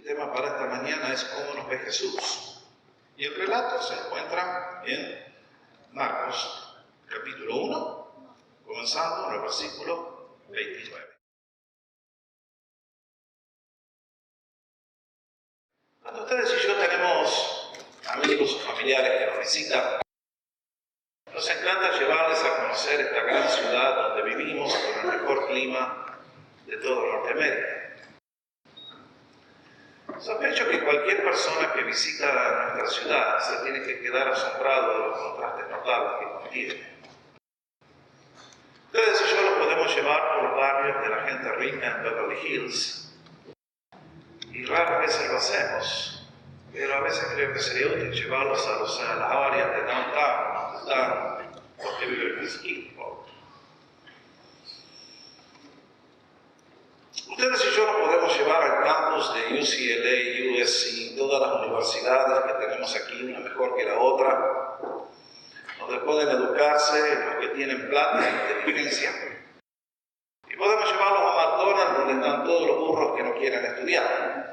tema para esta mañana es cómo nos ve Jesús. Y el relato se encuentra en Marcos, capítulo 1, comenzando en el versículo 29. Cuando ustedes y yo tenemos amigos o familiares que nos visitan, nos encanta llevarles a conocer esta gran ciudad donde vivimos con el mejor clima de todo Norteamérica. Sospecho que cualquier persona que visita nuestra ciudad se tiene que quedar asombrado de los contrastes notables que contiene. Ustedes y yo los podemos llevar por los barrios de la gente rica en Beverly Hills, y raras veces lo hacemos, pero a veces creo que sería útil llevarlos a las áreas de downtown, donde están los que viven en Skidmore. Ustedes y yo nos podemos llevar al campus de UCLA, USC, todas las universidades que tenemos aquí, una mejor que la otra, donde pueden educarse los que tienen plata e inteligencia. Y podemos llevarlos a McDonald's, donde están todos los burros que no quieren estudiar.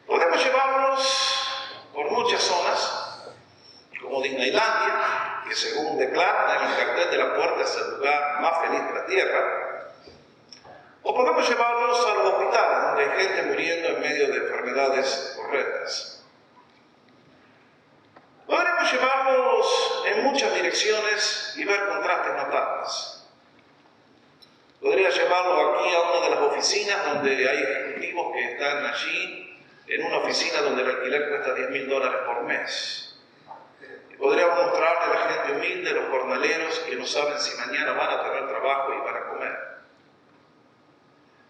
Podemos llevarlos por muchas zonas, como Disneylandia, que según declaran en el cartel de la puerta es el lugar más feliz de la tierra. O podemos llevarlos a los hospitales, donde hay gente muriendo en medio de enfermedades horrendas. Podremos llevarlos en muchas direcciones y ver contrastes notables. Podría llevarlos aquí a una de las oficinas donde hay ejecutivos que están allí, en una oficina donde el alquiler cuesta $10,000 por mes. Podríamos mostrarle a la gente humilde, los jornaleros que no saben si mañana van a tener trabajo y van a comer.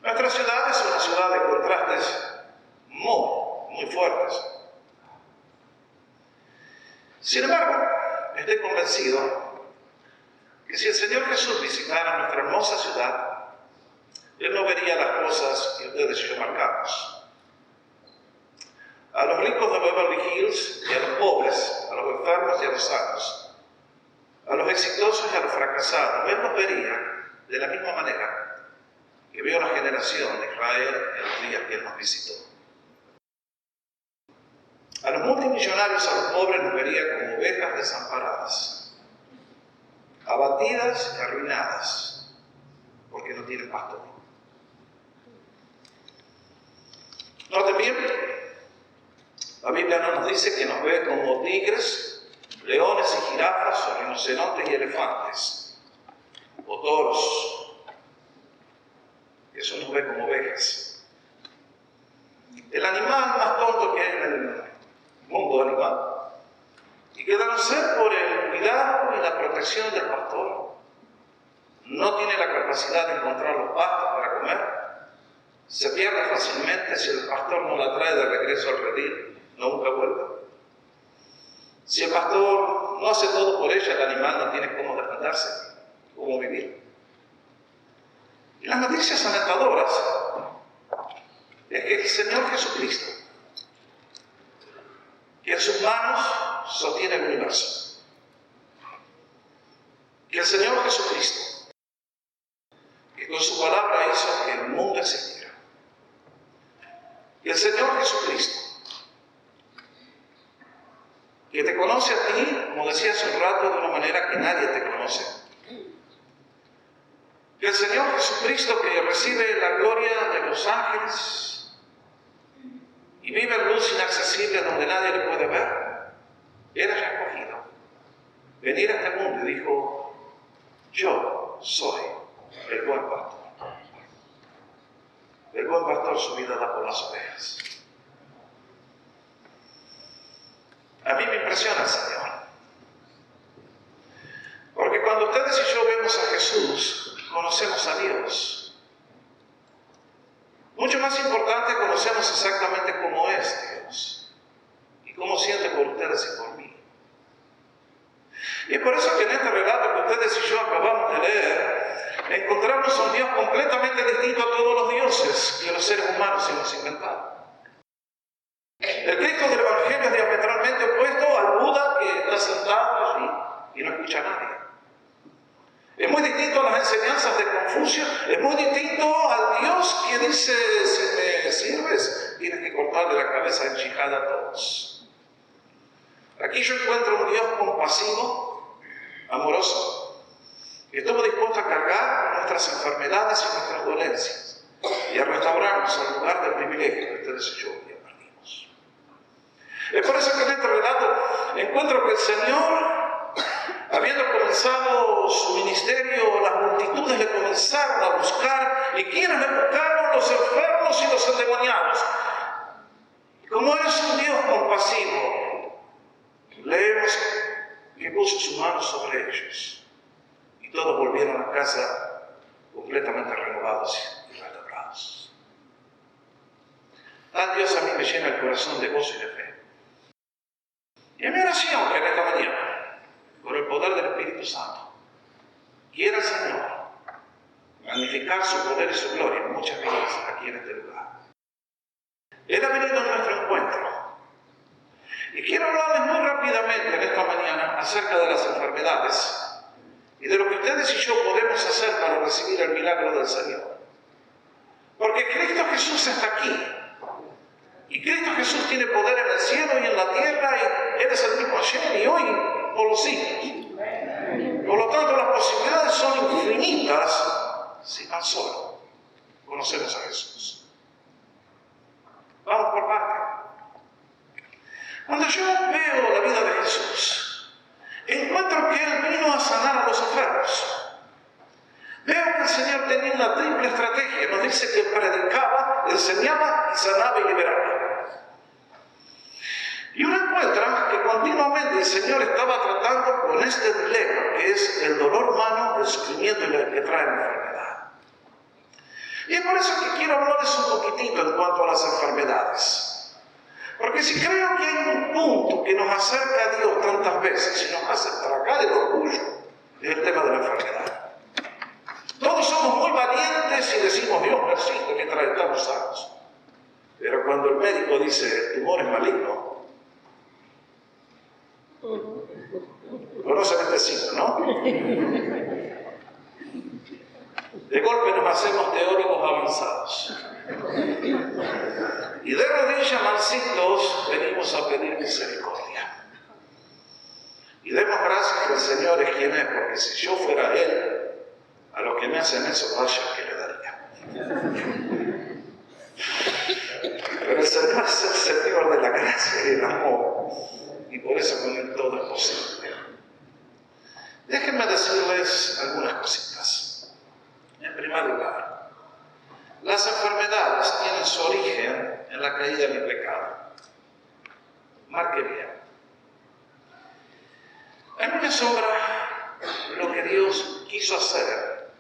Nuestra ciudad es una ciudad de contrastes muy fuertes. Sin embargo, estoy convencido que si el Señor Jesús visitara nuestra hermosa ciudad, Él no vería las cosas que ustedes y yo marcamos. A los ricos de Beverly Hills y a los pobres, a los enfermos y a los sanos, a los exitosos y a los fracasados, Él nos vería de la misma manera que vio la generación de Israel en los días que Él nos visitó. A los multimillonarios, a los pobres, nos vería como ovejas desamparadas, abatidas y arruinadas, porque no tienen pastor. Noten bien, la Biblia no nos dice que nos ve como tigres, leones y jirafas, o rinocerontes y elefantes, o toros. Eso nos ve como ovejas. El animal más tonto que hay en el mundo animal, y que de no ser por el cuidado y la protección del pastor, no tiene la capacidad de encontrar los pastos para comer, se pierde fácilmente si el pastor no la trae de regreso al redil. Nunca vuelve. Si el pastor no hace todo por ella, el animal no tiene cómo defenderse, cómo vivir. Y las noticias alentadoras es que el Señor Jesucristo, que en sus manos sostiene el universo, que el Señor Jesucristo, que con su palabra hizo que el mundo existiera, que el Señor Jesucristo, que te conoce a ti, como decía hace un rato, de una manera que nadie te conoce. Que el Señor Jesucristo, que recibe la gloria de los ángeles y vive en luz inaccesible donde nadie le puede ver, Él haya escogido venir a este mundo y dijo: yo soy el buen pastor. El buen pastor su vida da por las ovejas. A mí me impresiona el Señor. Porque cuando ustedes y yo vemos a Jesús, conocemos a Dios. Mucho más importante, conocemos exactamente cómo es Dios y cómo siente por ustedes y por mí. Y es por eso que en este relato que ustedes y yo acabamos de leer, encontramos a un Dios completamente distinto a todos los dioses que los seres humanos hemos inventado. El Cristo del Evangelio es diametralmente opuesto al Buda que está sentado allí y no escucha a nadie. Es muy distinto a las enseñanzas de Confucio, es muy distinto al Dios que dice, si me sirves, tienes que cortarle la cabeza en yihad a todos. Aquí yo encuentro un Dios compasivo, amoroso, que estuvo dispuesto a cargar nuestras enfermedades y nuestras dolencias y a restaurarnos al lugar del privilegio que ustedes y yo ya perdimos. Es por eso que en este relato encuentro que el Señor, habiendo comenzado su ministerio, las multitudes le comenzaron a buscar. ¿Y quiénes le buscaron? Los enfermos y los endemoniados. Como Él es un Dios compasivo, leemos que puso su mano sobre ellos. Y todos volvieron a casa completamente renovados y restaurados. Tal Dios a mí me llena el corazón de gozo y de fe. Y en mi oración que en esta mañana, por el poder del Espíritu Santo, quiera el Señor magnificar su poder y su gloria muchas veces aquí en este lugar. Él ha venido a nuestro encuentro. Y quiero hablarles muy rápidamente en esta mañana acerca de las enfermedades y de lo que ustedes y yo podemos hacer para recibir el milagro del Señor. Porque Cristo Jesús está aquí. Y Cristo Jesús tiene poder en el cielo y en la tierra, y Él es el mismo ayer y hoy por los siglos. Por lo tanto, las posibilidades son infinitas si tan solo conocemos a Jesús. Vamos por parte. Cuando yo veo la vida de Jesús, encuentro que Él vino a sanar a los enfermos. Veo que el Señor tenía una triple estrategia. Nos dice que predicaba, enseñaba y sanaba y liberaba. Y uno encuentra que continuamente el Señor estaba tratando con este dilema, que es el dolor humano, el sufrimiento que trae la enfermedad. Y es por eso que quiero hablarles un poquitito en cuanto a las enfermedades. Porque si creo que hay un punto que nos acerca a Dios tantas veces y nos hace tragar el orgullo, es el tema de la enfermedad. Todos somos muy valientes y decimos, Dios me asiste mientras estamos sanos. Pero cuando el médico dice, el tumor es maligno, conocen este signo, ¿no? De golpe nos hacemos teólogos avanzados. Y de rodillas, mansitos, venimos a pedir misericordia. Y demos gracias que el Señor es quien es, porque si yo fuera Él, a los que me hacen eso, vaya que le daría. Pero el Señor es el Señor de la gracia y el amor. Y por eso con Él todo es posible. Déjenme decirles algunas cositas. En primer lugar, las enfermedades tienen su origen en la caída del pecado. Marque bien. A mí me asombra lo que Dios quiso hacer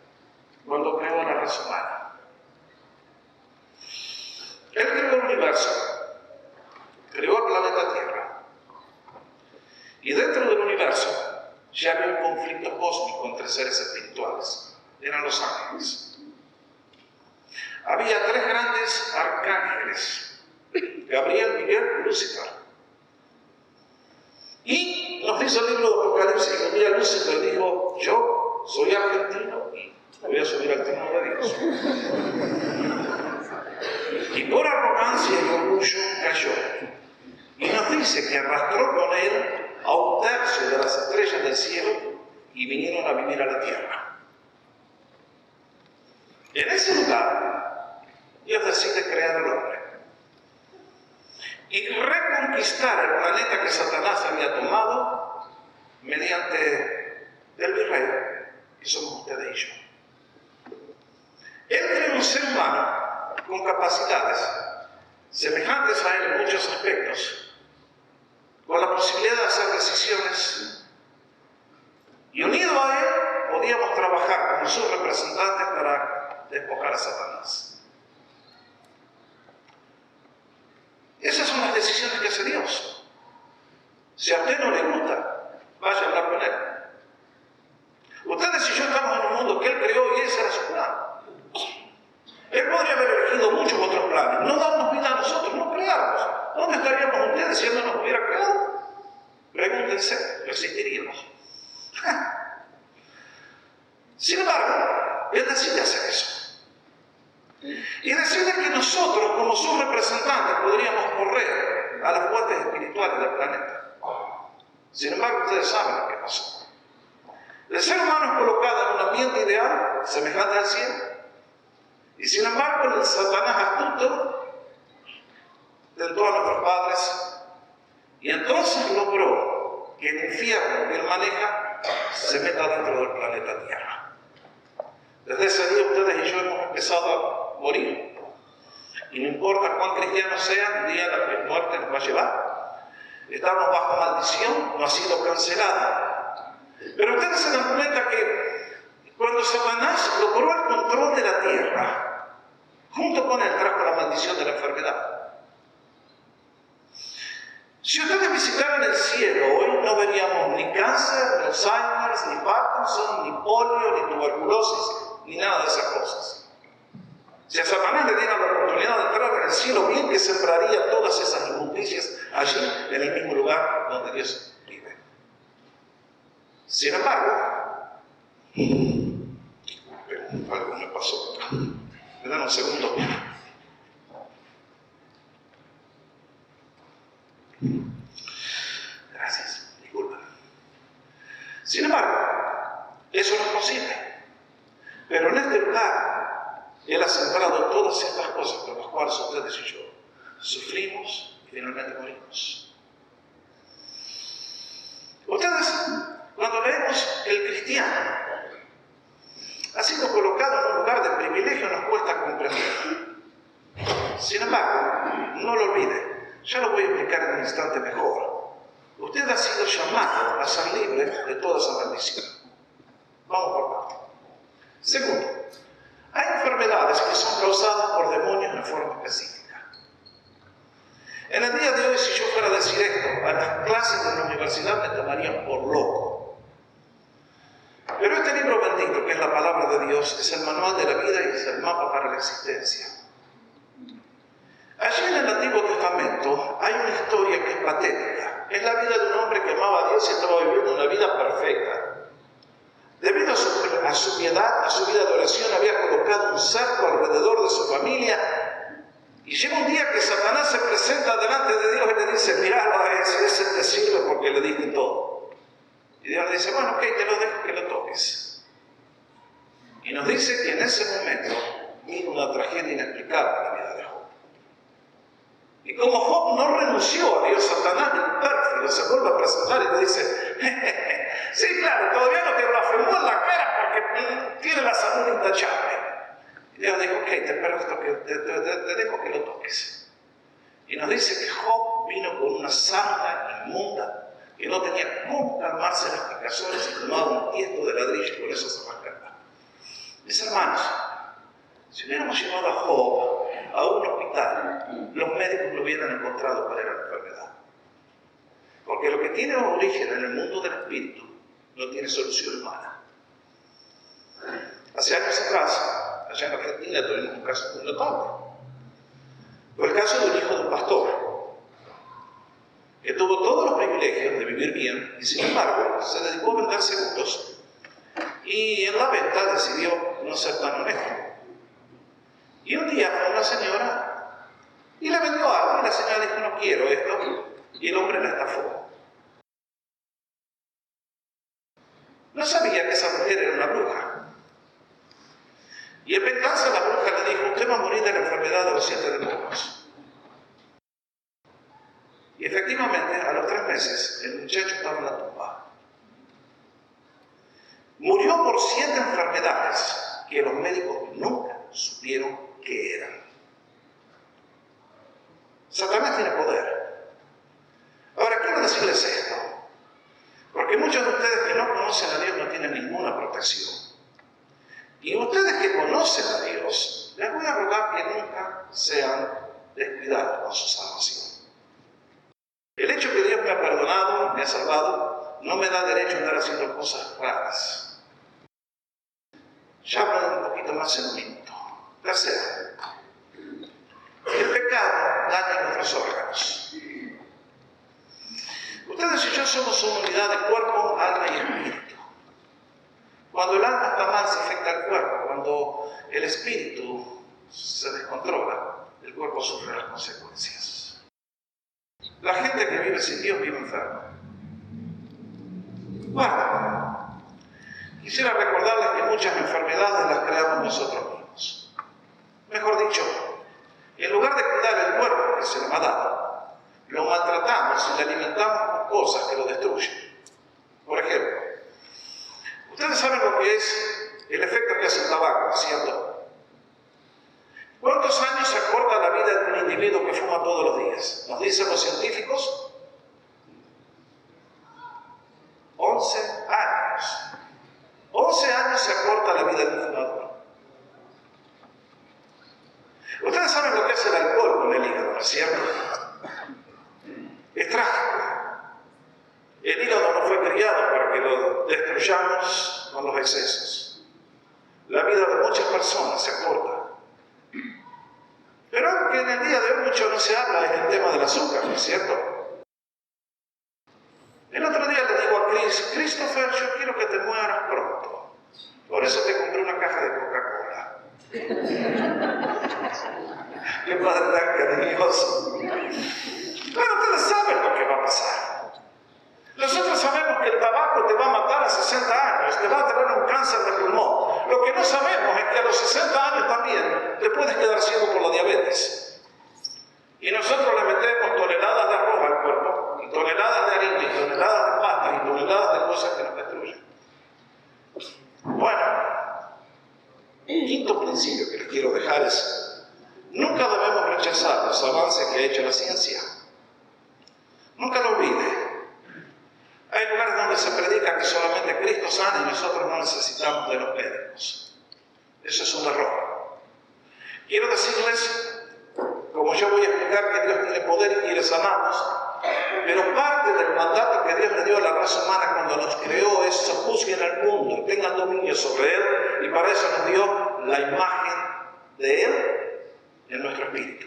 cuando creó la raza humana. Él creó el universo, creó el planeta Tierra. Y dentro del universo ya había un conflicto cósmico entre seres espirituales. Eran los ángeles. Había tres grandes arcángeles: Gabriel, Miguel y Lucifer. Y nos dice el libro de Apocalipsis que un día Lucifer dijo: yo soy argentino y voy a subir al trono de Dios. Y por arrogancia y orgullo cayó. Y nos dice que arrastró con él a un tercio de las estrellas del cielo y vinieron a vivir a la tierra. En ese lugar, Dios decide crear al hombre y reconquistar el planeta que Satanás había tomado mediante el virrey, que somos ustedes y yo. Él creó un ser humano con capacidades semejantes a él en muchos aspectos, con la posibilidad de hacer decisiones, y unido a él podíamos trabajar como sus representantes para despojar a Satanás. Esas son las decisiones que hace Dios. Si a usted no le gusta, vaya a hablar con él. Ustedes y yo estamos en un mundo que él creó y ese era su plan. Él podría haber elegido muchos otros planes, no darnos vida a nosotros, no crearnos. ¿Dónde estaríamos ustedes si él no nos hubiera creado? Pregúntense, existiríamos. Sin embargo, Él decide hacer eso. Y decide que nosotros, como sus representantes, podríamos correr a las fuentes espirituales del planeta. Sin embargo, ustedes saben lo que pasó. El ser humano es colocado en un ambiente ideal, semejante al cielo. Y sin embargo, el Satanás astuto tentó a nuestros padres y entonces logró que el infierno que él maneja se meta dentro del planeta Tierra. Desde ese día ustedes y yo hemos empezado a morir. Y no importa cuán cristianos sean, un día la muerte nos va a llevar. Estamos bajo maldición, no ha sido cancelada. Pero ustedes se dan cuenta que cuando Satanás logró el control de la tierra, junto con él trajo la maldición de la enfermedad. Si ustedes visitaran el cielo hoy, no veríamos ni cáncer, ni Alzheimer, ni Parkinson, ni polio, ni tuberculosis, ni nada de esas cosas. Si a Satanás le diera la oportunidad de entrar en el cielo, bien que sembraría todas esas injusticias allí, en el mismo lugar donde Dios vive. Sin embargo, algo me pasó acá. Me dan un segundo. Gracias, disculpa. Sin embargo, eso no es posible. Pero en este lugar, Él ha sembrado todas estas cosas por las cuales ustedes y yo sufrimos y finalmente morimos. Ustedes, cuando leemos que el cristiano ha sido colocado en un lugar de privilegio, nos cuesta comprender. Sin embargo, no lo olvide, ya lo voy a explicar en un instante mejor. Usted ha sido llamado a ser libre de toda esa maldición. Vamos por parte. Segundo, hay enfermedades que son causadas por demonios en forma específica. En el día de hoy, si yo fuera a decir esto, a las clases de la universidad me tomarían por loco. Pero este libro bendito, que es la palabra de Dios, es el manual de la vida y es el mapa para la existencia. Allí en el Antiguo Testamento hay una historia que es patética. Es la vida de un hombre que amaba a Dios y estaba viviendo una vida perfecta. Debido a su piedad, a su vida de oración, había colocado un cerco alrededor de su familia. Y llega un día que Satanás se presenta delante de Dios y le dice: míralo a ese te sirve porque le diste todo. Y Dios le dice: bueno, ok, te lo dejo que lo toques. Y nos dice que en ese momento vino una tragedia inexplicable en la vida de Job. Y como Job no renunció a Dios, Satanás, el pérfido, se vuelve a presentar y le dice: sí, claro, todavía no te blasfemó en la cara porque tiene la salud intachable. Y Dios dijo: ok, te dejo que lo toques. Y nos dice que Job vino con una sarna inmunda que no tenía cómo calmarse las picazones y tomaba un tiesto de ladrillo y con eso se rascaba. Mis hermanos, si hubiéramos llevado a Job a un hospital, los médicos lo hubieran encontrado cuál era la enfermedad. Porque lo que tiene origen en el mundo del espíritu no tiene solución humana. Hace años atrás, allá en Argentina, tuvimos un caso muy notable. Fue el caso de un hijo de un pastor, que tuvo todos los privilegios de vivir bien y sin embargo se dedicó a vender seguros y en la venta decidió no ser tan honesto. Y un día fue una señora y le vendió algo y la señora dijo: no quiero esto, y el hombre la estafó. No sabía que esa mujer era una bruja. Y en venganza la bruja le dijo: usted va a morir de la enfermedad de los 7 demonios. Y efectivamente, a los 3 meses, el muchacho estaba en la tumba. Murió por 7 enfermedades que los médicos nunca supieron qué eran. Satanás tiene poder. Ahora, quiero decirles esto, porque muchos de ustedes que no conocen a Dios no tienen ninguna protección. Y ustedes que conocen a Dios, les voy a rogar que nunca sean descuidados con su salvación. El hecho que Dios me ha perdonado, me ha salvado, no me da derecho a andar haciendo cosas raras. Ya hablo un poquito más en un minuto. Tercero, el pecado daña nuestros órganos. Ustedes y yo somos una unidad de cuerpo, alma y espíritu. Cuando el alma está mal, se afecta al cuerpo. Cuando el espíritu se descontrola, el cuerpo sufre las consecuencias. La gente que vive sin Dios vive enferma. Bueno, quisiera recordarles que muchas enfermedades las creamos nosotros mismos. Mejor dicho, en lugar de cuidar el cuerpo que se nos ha dado, lo maltratamos y le alimentamos con cosas que lo destruyen. Por ejemplo, ustedes saben lo que es el efecto que hace el tabaco, ¿cierto? ¿Cuántos años se acorta la vida de un individuo que fuma todos los días? Nos dicen los científicos, 11 años. 11 años se acorta la vida de un fumador. Ustedes saben lo que hace el alcohol con el hígado, ¿no es cierto? Es trágico. El hígado no fue criado para que lo destruyamos con los excesos. La vida de muchas personas se acorta. Pero aunque en el día de hoy mucho no se habla en el tema del azúcar, ¿no es cierto? El otro día le digo a Christopher, yo quiero que te mueras pronto. Por eso te compré una caja de Coca-Cola. Qué padre tan cariñoso. Pero ustedes saben lo que va a pasar. Nosotros sabemos que el tabaco te va a matar a 60 años, te va a traer un cáncer de pulmón. Lo que no sabemos es que a los 60 años también te puedes quedar ciego por la diabetes. Y nosotros le metemos toneladas de arroz al cuerpo, y toneladas de harina, y toneladas de pasta, y toneladas de cosas que nos destruyen. Bueno, el quinto principio que les quiero dejar es: nunca debemos rechazar los avances que ha hecho la ciencia. Nunca lo olvide. Hay lugares donde se predica que solamente Cristo sana y nosotros no necesitamos de los médicos. Eso es un error. Quiero decirles, como yo voy a explicar que Dios tiene poder y quiere sanarnos, pero parte del mandato que Dios le dio a la raza humana cuando nos creó es: sojuzguen al mundo y tengan dominio sobre él, y para eso nos dio la imagen de él en nuestro espíritu.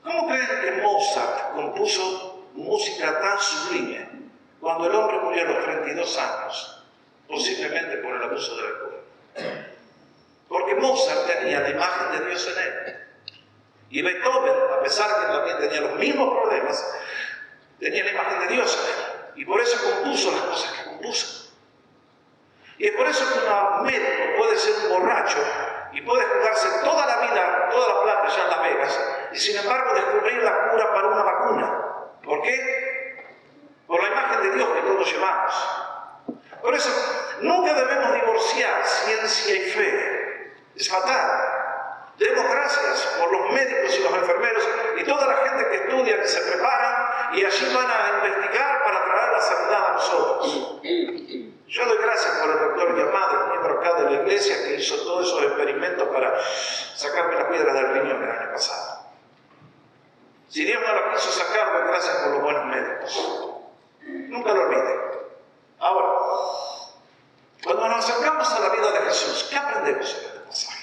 ¿Cómo creen que Mozart compuso música tan sublime cuando el hombre murió a los 32 años, posiblemente por el abuso del alcohol? Porque Mozart tenía la imagen de Dios en él. Y Beethoven, a pesar que también tenía los mismos problemas, tenía la imagen de Dios en él. Y por eso compuso las cosas que compuso. Y es por eso que un médico puede ser un borracho y puede jugarse toda la vida, toda la plata allá en Las Vegas, y sin embargo descubrir la cura para una vacuna. ¿Por qué? Por la imagen de Dios que todos llevamos. Por eso, nunca debemos divorciar ciencia y fe. Es fatal. Demos gracias por los médicos y los enfermeros y toda la gente que estudia, que se prepara y allí van a investigar para traer la sanidad a nosotros. Yo doy gracias por el doctor Yamada, miembro acá de la iglesia, que hizo todos esos experimentos para sacarme las piedras del riñón el año pasado. Si Dios no lo quiso sacar, doy gracias por los buenos médicos. Nunca lo olviden. Ahora, cuando nos acercamos a la vida de Jesús, ¿qué aprendemos en este pasaje?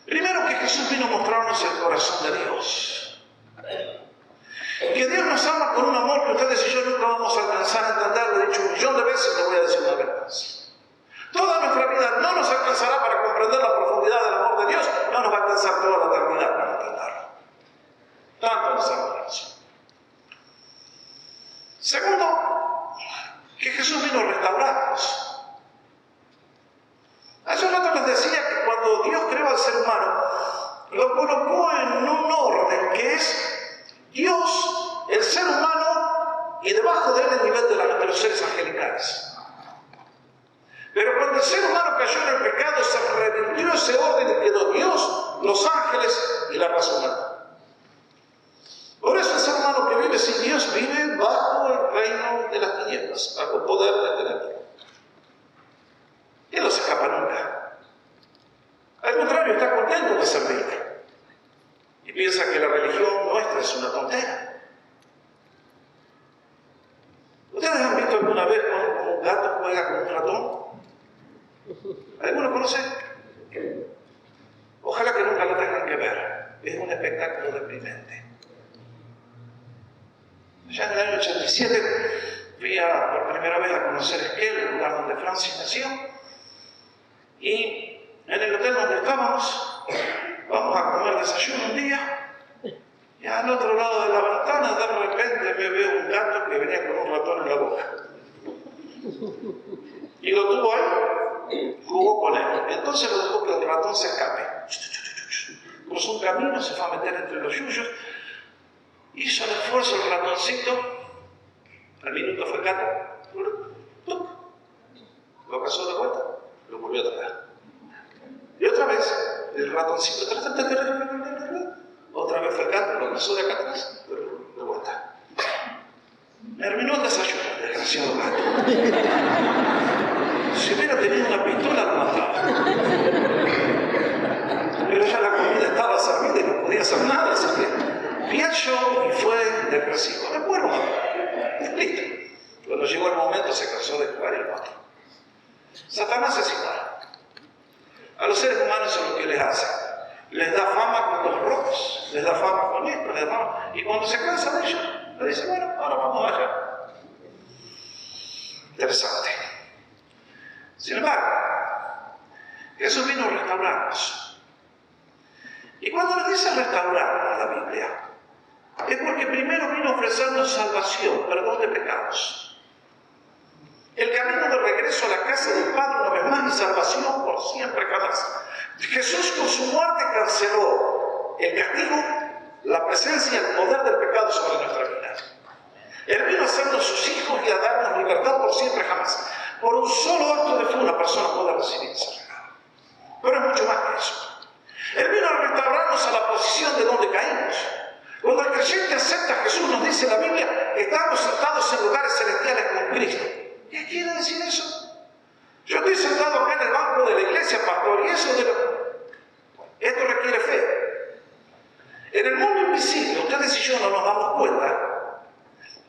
Primero, que Jesús vino a mostrarnos el corazón de Dios. Que Dios nos ama con un amor que ustedes y yo nunca vamos a alcanzar a entender. Lo he dicho 1.000.000 de veces, lo voy a decir una vez más. Toda nuestra vida no nos alcanzará para comprender la profundidad del amor de Dios. No nos va a alcanzar toda la eternidad para entenderlo. Tanto nos ama Dios. Segundo, que Jesús vino a restaurarnos. Hace un rato les decía que cuando Dios creó al ser humano, lo colocó en un orden que es Dios, el ser humano, y debajo de él el nivel de los seres angelicales. Pero cuando el ser humano cayó en el pecado, se revirtió ese orden y quedó Dios, los ángeles y la raza humana. Por eso el ser humano que vive sin Dios vive bajo el reino de las tinieblas, bajo el poder del enemigo. Él no se escapa nunca. Al contrario, está contento de servir. Y piensa que la religión nuestra es una tontera. ¿Ustedes han visto alguna vez cómo un gato juega con un ratón? ¿Alguno conoce? Ojalá que nunca lo tengan que ver. Es un espectáculo deprimente. Ya en el año 87 fui por primera vez a conocer Esquel, el lugar donde Francis nació, y en el hotel donde estábamos, vamos a comer desayuno un día, y al otro lado de la ventana de repente me veo un gato que venía con un ratón en la boca. Y lo tuvo ahí, jugó con él. Entonces lo dejó que el ratón se escape. Cruzó un camino, se fue a meter entre los yuyos, hizo el esfuerzo el ratoncito, al minuto fue el gato, lo cazó de vuelta, lo volvió a traer. Y otra vez, el ratoncito, otra vez fue el gato, lo cazó de acá atrás, de vuelta. Terminó el desayuno, desgraciado gato. Si hubiera tenido una pistola, lo mataba. Pero ya la comida estaba servida y no podía hacer nada, así que pienso y fue depresivo. De acuerdo, listo. Cuando llegó el momento se cansó de jugar el otro. Satanás es igual. A los seres humanos eso es lo que les hace. Les da fama con los rocos, les da fama con esto, les da fama. Y cuando se cansa de ellos, le dice, bueno, ahora vamos allá. Interesante. Sin embargo, Jesús vino a restaurarnos. Y cuando nos dice restaurarnos la Biblia, es porque primero vino a ofrecernos salvación, perdón de pecados. El camino de regreso a la casa del Padre una vez más y salvación por siempre jamás. Jesús con su muerte canceló el castigo, la presencia y el poder del pecado sobre nuestra vida. Él vino a hacernos sus hijos y a darnos libertad por siempre jamás. Por un solo acto de fe una persona puede recibir ese regalo. Pero es mucho más que eso. Él vino a restaurarnos a la posición de donde caímos. Cuando el creyente acepta a Jesús, nos dice la Biblia, estamos sentados en lugares celestiales con Cristo. ¿Qué quiere decir eso? Yo estoy sentado acá en el banco de la iglesia, pastor, y esto requiere fe. En el mundo invisible, ustedes y yo no nos damos cuenta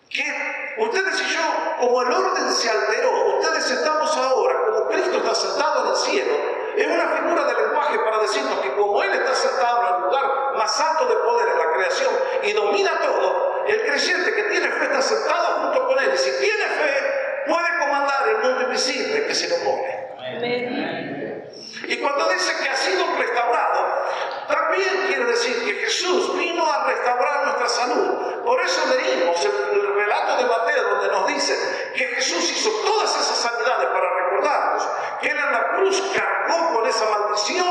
que ustedes y yo, como el orden se alteró, ustedes estamos ahora, como Cristo está sentado en el cielo, es una figura de lenguaje para decirnos que como Él está sentado en el lugar más alto de poder en la creación y domina todo, el creyente que tiene fe está sentado junto con Él, y si tiene fe, puede comandar el mundo invisible que se lo opone. Amén. Y cuando dice que ha sido restaurado, también quiere decir que Jesús vino a restaurar nuestra salud. Por eso leímos el relato de Mateo donde nos dice que Jesús hizo todas esas sanidades para recordarnos que Él en la cruz cargó con esa maldición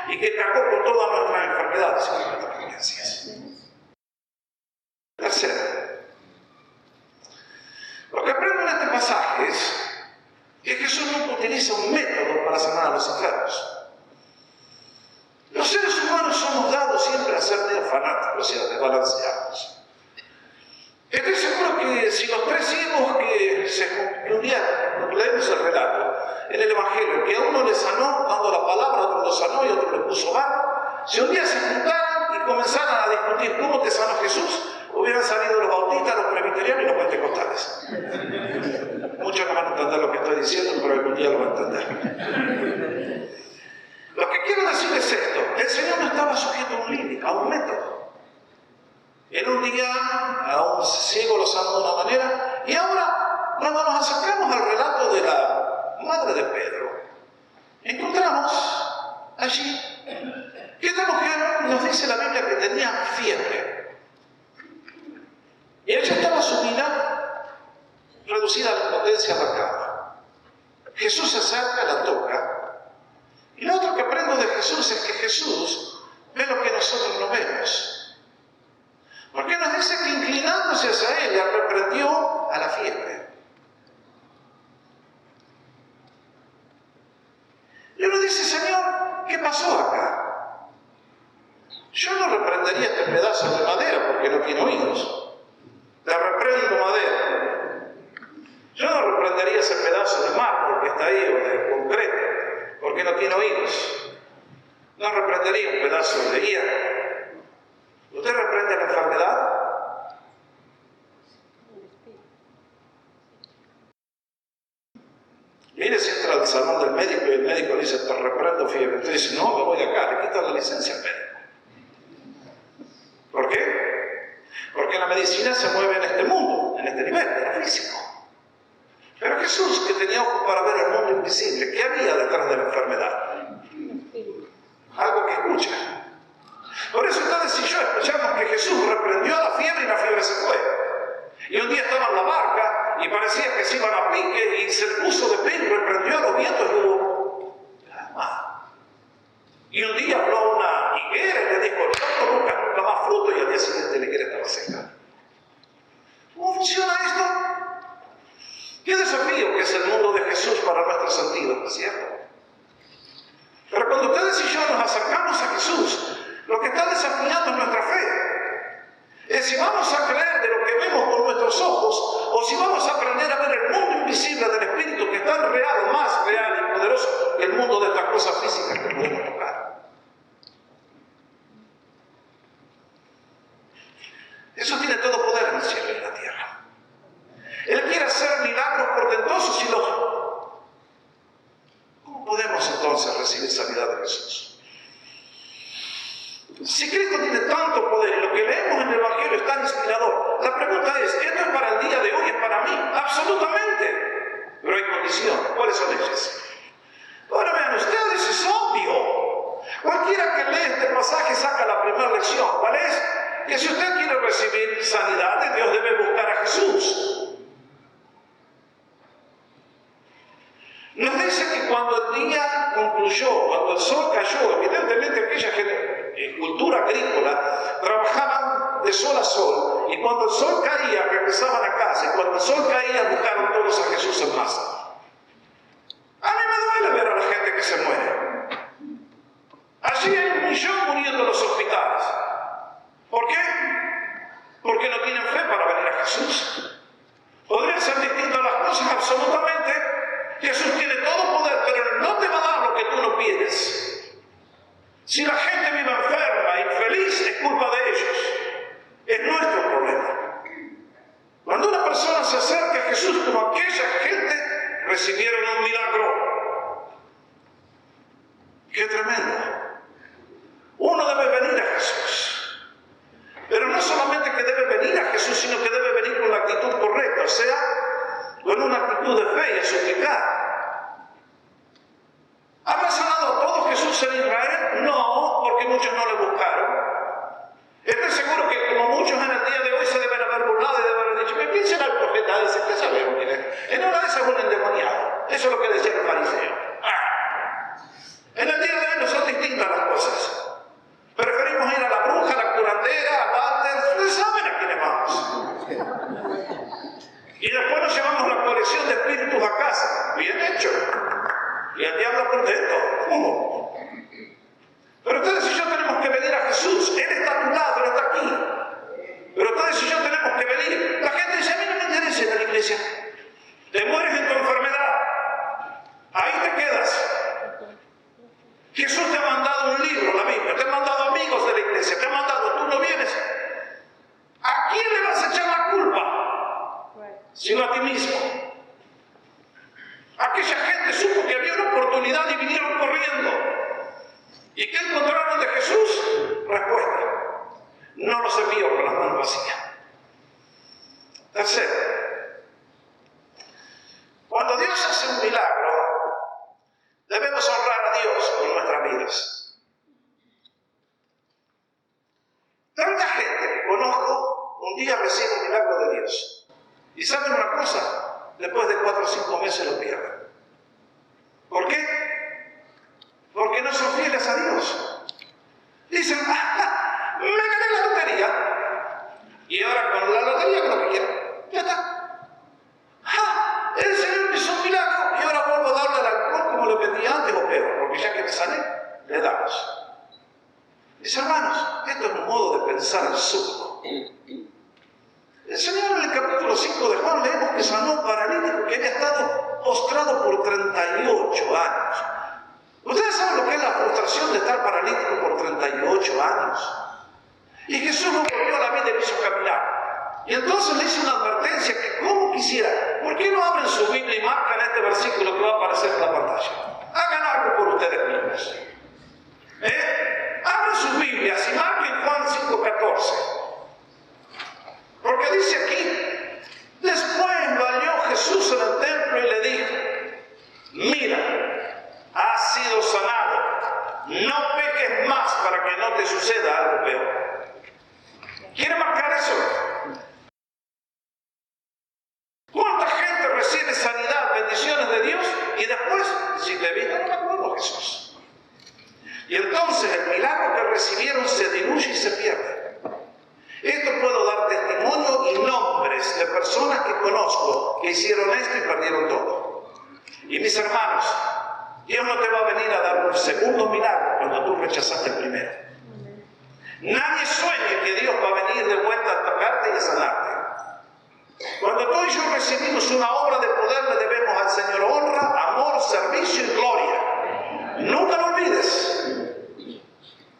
y que cargó con todas nuestras enfermedades y nuestras dolencias. Tercero, lo que aprendo en este pasaje es que Jesús nunca utiliza un método para sanar a los enfermos. Los seres humanos somos dados siempre a ser medio fanáticos y a desbalancearnos. Estoy seguro que si los tres ciegos que un día leemos el relato en el Evangelio, que a uno le sanó dando la palabra, a otro lo sanó y a otro le puso mal, si un día se juntaran y comenzaran a discutir cómo te sanó Jesús, hubieran salido los bautistas, los presbiterianos y los pentecostales. Muchos no van a entender lo que estoy diciendo, pero algún día lo van a entender. Lo que quiero decir es esto: el Señor no estaba sujeto a un límite, a un método. En un día a un ciego lo sanó de una manera, y ahora, cuando nos acercamos al relato de la madre de Pedro, encontramos allí que esta mujer nos dice la Biblia que tenía fiebre. Y ella estaba sumida, reducida a la impotencia a la cama. Jesús se acerca, la toca. Y lo otro que aprendo de Jesús es que Jesús ve lo que nosotros no vemos. Porque nos dice que inclinándose hacia ella, reprendió a la fiebre. Y uno dice, Señor, ¿qué pasó acá? Yo no reprendería este pedazo de madera porque no tiene oídos. Te reprendo, madera. Yo no reprendería ese pedazo de mármol que está ahí o de concreto porque no tiene oídos. No reprendería un pedazo de hierro. ¿Usted reprende la enfermedad? Mire si entra al salón del médico y el médico le dice, te reprendo fiebre. Usted dice, no, me voy de acá, le quitan la licencia al médico. ¿Por qué? Porque la medicina se mueve en este mundo, en este nivel, en lo físico. Jesús, que tenía ojos para ver el mundo invisible, ¿qué había detrás de la enfermedad? Algo que escucha. Por eso ustedes y yo escuchamos que Jesús reprendió a la fiebre y la fiebre se fue. Y un día estaba en la barca y parecía que se iban a pique y se puso de pie y reprendió a los vientos y hubo calma. Y un día habló a una higuera y le dijo, no nunca más fruto, y al día siguiente la higuera estaba seca. ¿Cómo funciona esto? Qué desafío que es el mundo de Jesús para nuestros sentidos, ¿no es cierto? Pero cuando ustedes y yo nos acercamos a Jesús, lo que está desafiando es nuestra fe. Es si vamos a creer de lo que vemos con nuestros ojos, o si vamos a aprender a ver el mundo invisible del Espíritu, que es tan real, más real y poderoso que el mundo de estas cosas físicas que podemos tocar. Eso tiene todo poder en el cielo y en la tierra. Él quiere hacer milagros portentosos y lógicos. ¿Cómo podemos entonces recibir sanidad de Jesús? Si Cristo tiene tanto poder y lo que leemos en el Evangelio es tan inspirador, la pregunta es, ¿esto es para el día de hoy? ¿Es para mí? Absolutamente. Pero hay condiciones. ¿Cuáles son ellas? Ahora vean ustedes, es obvio. Cualquiera que lee este pasaje saca la primera lección. ¿Cuál es? Que si usted quiere recibir sanidad de Dios, debe buscar a Jesús. Nos dice que cuando el día concluyó, cuando el sol cayó, evidentemente aquella cultura agrícola trabajaban de sol a sol, y cuando el sol caía regresaban a casa, y cuando el sol caía buscaron todos a Jesús en masa. A mí me duele ver a la gente que se muere. Allí hay 1 millón muriendo en los hospitales. ¿Por qué? Porque no tienen fe para venir a Jesús. ¿Podrían ser distintas las cosas? Absolutamente. Jesús tiene todo poder, pero no te va a dar lo que tú no pides. Si la gente vive enferma, infeliz, es culpa de ellos. Es nuestro problema. Cuando una persona se acerca a Jesús, como aquella gente, recibieron un milagro. ¡Qué tremendo! Uno debe venir a Jesús. Pero no solamente que debe venir a Jesús, sino que debe venir con la actitud correcta, o sea, con una actitud de fe y a suplicar. ¿Habrá sanado a todos Jesús en Israel? No, porque muchos no le buscaron. Estoy seguro que como muchos en el día de hoy se deben haber burlado y deben haber dicho, ¿pero quién será el profeta ese? ¿Qué sabemos quién es? En una de esas un endemoniado. Eso es lo que decía el fariseo. En el día de hoy no son distintas las cosas. Preferimos ir a la bruja, a la curandera, a Walter. Ustedes saben a quiénes vamos. Y después nos llevamos la colección de espíritus a casa. Bien hecho. Y el diablo contento. Pero ustedes y yo tenemos que venir a Jesús. Él está a tu lado, Él está aquí. Pero ustedes y yo tenemos que venir. La gente dice, a mí no me interesa ir a la iglesia. Te mueres en tu enfermedad. Ahí te quedas. Jesús te ha mandado un libro, la Biblia. Te ha mandado amigos de la iglesia. Te ha mandado, tú no vienes. ¿A quién le vas a echar la culpa? Sino a ti mismo. Aquella gente supo que había una oportunidad y vinieron corriendo. ¿Y qué encontraron de Jesús? Respuesta: no los envió con las manos vacías. Tercero, cuando Dios hace un milagro, debemos honrar a Dios con nuestras vidas. Tanta gente que conozco un día recibe un milagro de Dios. ¿Y saben una cosa? Después de 4 o 5 meses lo pierden. ¿Por qué? Porque no son fieles a Dios. Dicen, me gané la lotería. Y ahora con la lotería creo que quiero. Ya está. El Señor me hizo un milagro y ahora vuelvo a darle al alcohol como le pedí antes o peor. Porque ya que me sané, le damos. Mis hermanos, esto es un modo de pensar absurdo. El Señor en el capítulo 5 de Juan leemos que sanó a un paralítico que había estado postrado por 38 años. ¿Ustedes saben lo que es la frustración de estar paralítico por 38 años? Y Jesús lo volvió a la vida y lo hizo caminar. Y entonces le hizo una advertencia que como quisiera, ¿por qué no abren su Biblia y marcan este versículo que va a aparecer en la pantalla? Hagan algo por ustedes mismos. Abren sus Biblias y marquen Juan 5:14. Porque dice aquí, después lo halló Jesús en el templo y le dijo, recibes sanidad, bendiciones de Dios, y después, si te viste, no me acuerdo, Jesús. Y entonces el milagro que recibieron se diluye y se pierde. Esto puedo dar testimonio y nombres de personas que conozco que hicieron esto y perdieron todo. Y mis hermanos, Dios no te va a venir a dar un segundo milagro cuando tú rechazaste el primero. Nadie sueñe que Dios va a venir de vuelta a tocarte y a sanarte. Cuando tú y yo recibimos una obra de poder, le debemos al Señor honra, amor, servicio y gloria. Nunca lo olvides.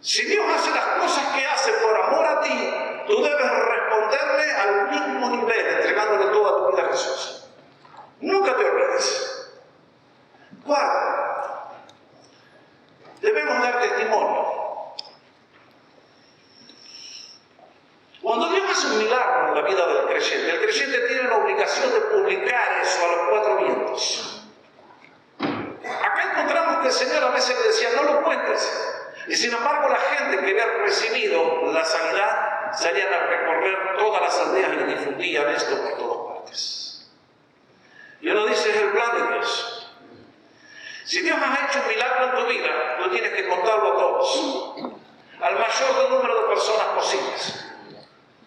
Si Dios hace las cosas que hace por amor a ti, tú debes responderle al mismo nivel, entregándole toda tu vida a Jesús. Nunca te olvides. Cuarto, debemos dar testimonio. Cuando Dios hace un milagro en la vida del creyente, el creyente tiene la obligación de publicar eso a los cuatro vientos. Acá encontramos que el Señor a veces le decía, no lo cuentes. Y sin embargo la gente que había recibido la sanidad salían a recorrer todas las aldeas y difundían esto por todas partes. Y uno dice, es el plan de Dios. Si Dios ha hecho un milagro en tu vida, tú tienes que contarlo a todos, al mayor número de personas posibles.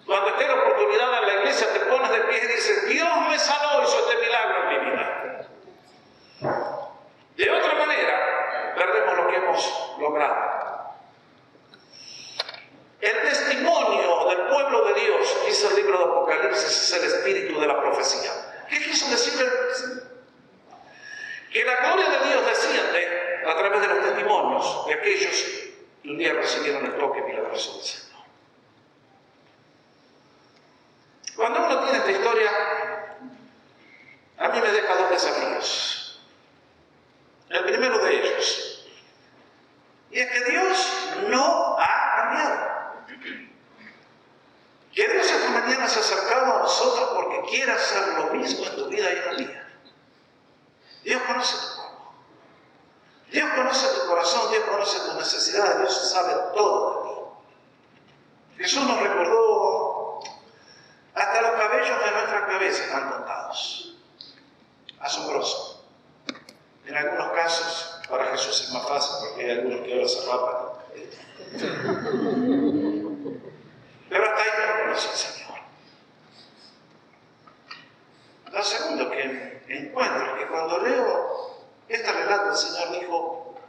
Cuando esté la oportunidad en la iglesia, te pones de pie y dices, Dios me sanó, hizo este milagro en mi vida. De otra manera, perdemos lo que hemos logrado. El testimonio del pueblo de Dios, dice el libro de Apocalipsis, es el espíritu de la profecía. ¿Qué quiso decir? Que la gloria de Dios desciende a través de los testimonios de aquellos que un día recibieron el toque milagroso del Señor. Cuando uno tiene esta historia, a mí me deja dos desafíos. El primero de ellos, y es que Dios no ha cambiado. Que Dios esta mañana se ha acercado a nosotros porque quiere hacer lo mismo en tu vida y en la mía. Dios conoce tu cuerpo. Dios conoce tu corazón, Dios conoce tus necesidades, Dios sabe todo de ti. Jesús nos recordó, hasta los cabellos de nuestra cabeza están contados. Asombroso. En algunos casos, para Jesús es más fácil porque hay algunos que ahora se rapan. Pero hasta ahí no conoce el Señor. Lo segundo que encuentro es que cuando leo este relato, el Señor dijo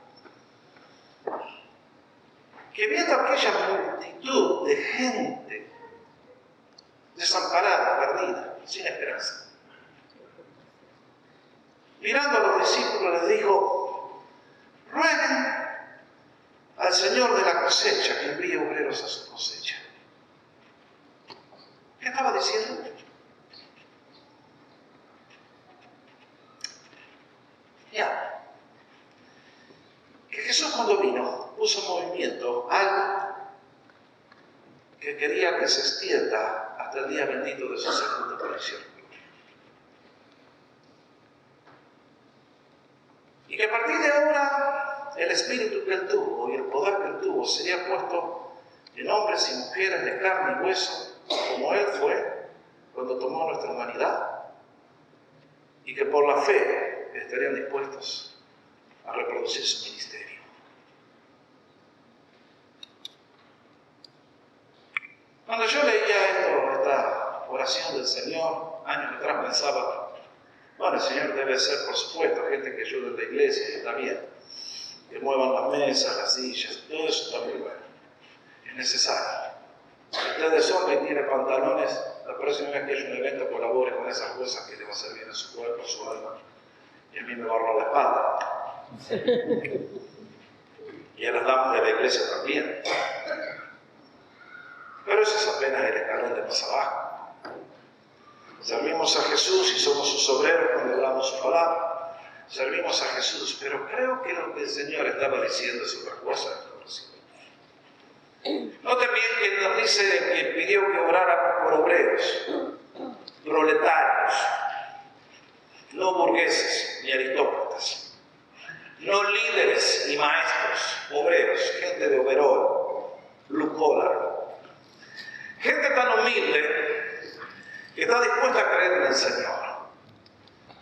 que viendo aquella multitud de gente desamparada, perdida, sin esperanza, mirando a los discípulos les dijo, rueguen al Señor de la cosecha que envíe obreros a su cosecha. ¿Qué estaba diciendo? Ya. Que Jesús cuando vino puso en movimiento algo que quería que se extienda hasta el día bendito de su segunda aparición. Y que a partir de ahora el espíritu que él tuvo y el poder que él tuvo sería puesto en hombres y mujeres de carne y hueso, como él fue cuando tomó nuestra humanidad, y que por la fe estarían dispuestos a reproducir su ministerio. Cuando yo leía esta oración del Señor, años atrás pensaba, bueno, el Señor debe ser, por supuesto, gente que ayude en la iglesia, y está bien, que muevan las mesas, las sillas, todo eso está muy bueno, es necesario. Si usted es hombre y tiene pantalones, la próxima vez que haya un evento colabore con esas cosas que le va a hacer bien a su cuerpo, a su alma, y a mí me va a ahorrar la espalda. Y a las damas de la iglesia también. Pero eso es apenas el escalón de más abajo. Servimos a Jesús y somos sus obreros cuando hablamos su palabra. Servimos a Jesús, pero creo que lo que el Señor estaba diciendo es otra cosa. Noten bien que nos dice que pidió que orara por obreros, proletarios, no burgueses ni aristócratas, no líderes ni maestros, obreros, gente de overol, blue collar, gente tan humilde que está dispuesta a creer en el Señor.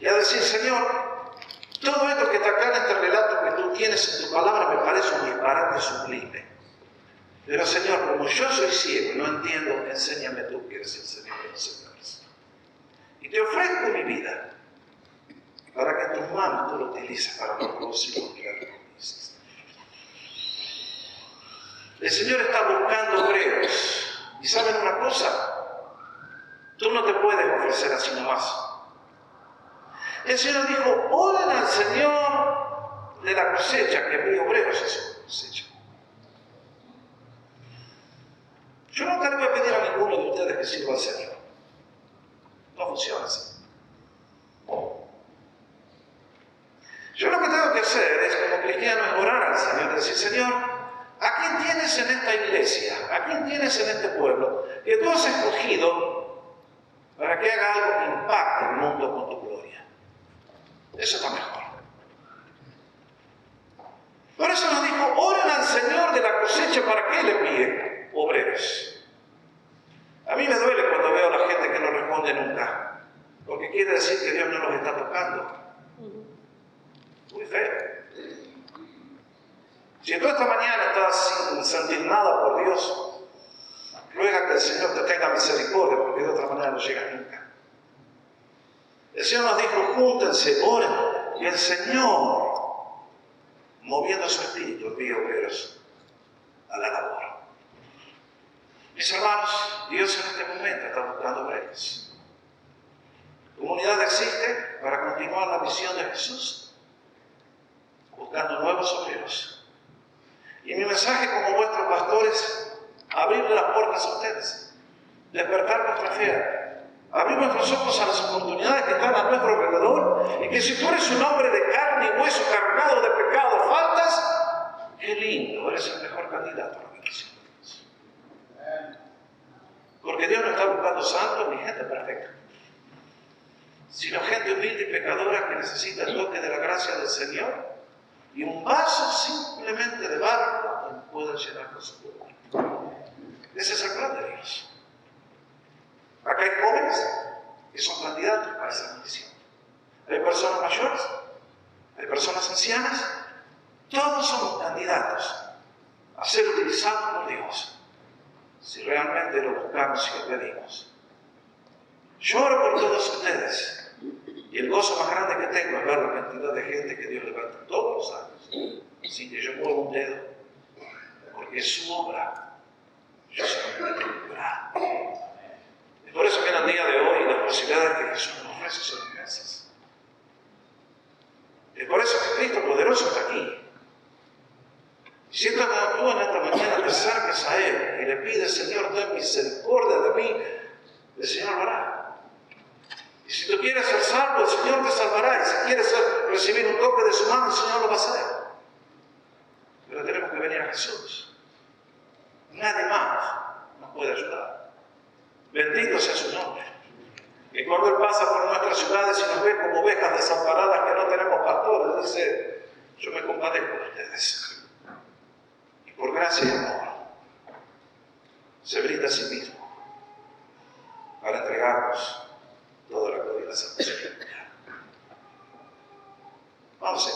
y a decir, Señor, todo esto que está acá en este relato que tú tienes en tu palabra me parece un disparate sublime. Pero Señor, como yo soy ciego y no entiendo, enséñame tú que eres el Señor de los señores. Y te ofrezco mi vida para que en tus manos tú lo utilices para los propósitos que tú dices. El Señor está buscando obreros. ¿Y saben una cosa? Tú no te puedes ofrecer así nomás. El Señor dijo, oren al Señor de la cosecha, que envíe obreros a su cosecha. Yo nunca le voy a pedir a ninguno de ustedes que sirva al Señor. No funciona así. Yo lo que tengo que hacer es, como cristiano, es orar al Señor, decir, Señor, ¿a quién tienes en esta iglesia? ¿A quién tienes en este pueblo? Que tú has escogido para que haga algo que impacte el mundo con tu gloria. Eso está mejor. Por eso nos dijo, oren al Señor de la cosecha para que Él envíe obreros. A mí me duele cuando veo a la gente que no responde nunca, porque quiere decir que Dios no los está tocando. Muy feo. Si tú esta mañana estás indignada por Dios, ruega que el Señor te tenga misericordia, porque de otra manera no llegas nunca. El Señor nos dijo, júntense, oren, y el Señor, moviendo su espíritu, envía obreros a la labor. Mis hermanos, Dios en este momento está buscando obreros. Comunidad existe para continuar la misión de Jesús, buscando nuevos obreros. Y mi mensaje como vuestros pastores, abrirle las puertas a ustedes, despertar vuestra fe, abrir nuestros ojos a las oportunidades que están a nuestro alrededor, y que si tú eres un hombre de carne y hueso cargado de pecado, faltas, qué lindo, eres el mejor candidato a la bendición de Dios. Porque Dios no está buscando santos ni gente perfecta, sino gente humilde y pecadora que necesita el toque de la gracia del Señor y un vaso simplemente de barro donde pueda llenar con su cuerpo. Ese es el plan de Dios. Acá hay jóvenes que son candidatos para esa bendición. Hay personas mayores, hay personas ancianas, todos somos candidatos a ser utilizados por Dios si realmente lo buscamos y lo pedimos. Yo oro por todos ustedes. Y el gozo más grande que tengo es ver la cantidad de gente que Dios levanta todos los años, sin que yo mueva un dedo, porque es su obra. Yo solamente tengo que orar. Es por eso que en el día de hoy las posibilidades que Jesús nos ofrece son inmensas. Es por eso que Cristo poderoso está aquí. Y si tú en esta mañana te acercas a Él y le pides, Señor, ten misericordia de mí, el Señor lo hará. Y si tú quieres ser salvo, el Señor te salvará. Y si quieres recibir un toque de su mano, el Señor lo va a hacer. Pero tenemos que venir a Jesús. Nadie más nos puede ayudar. Bendito sea su nombre. Y cuando Él pasa por nuestras ciudades y nos ve como ovejas desamparadas que no tenemos pastores, dice, yo me compadezco de ustedes. Y por gracia y amor, se brinda a sí mismo para entregarnos toda la gloria de la salvación. Vamos a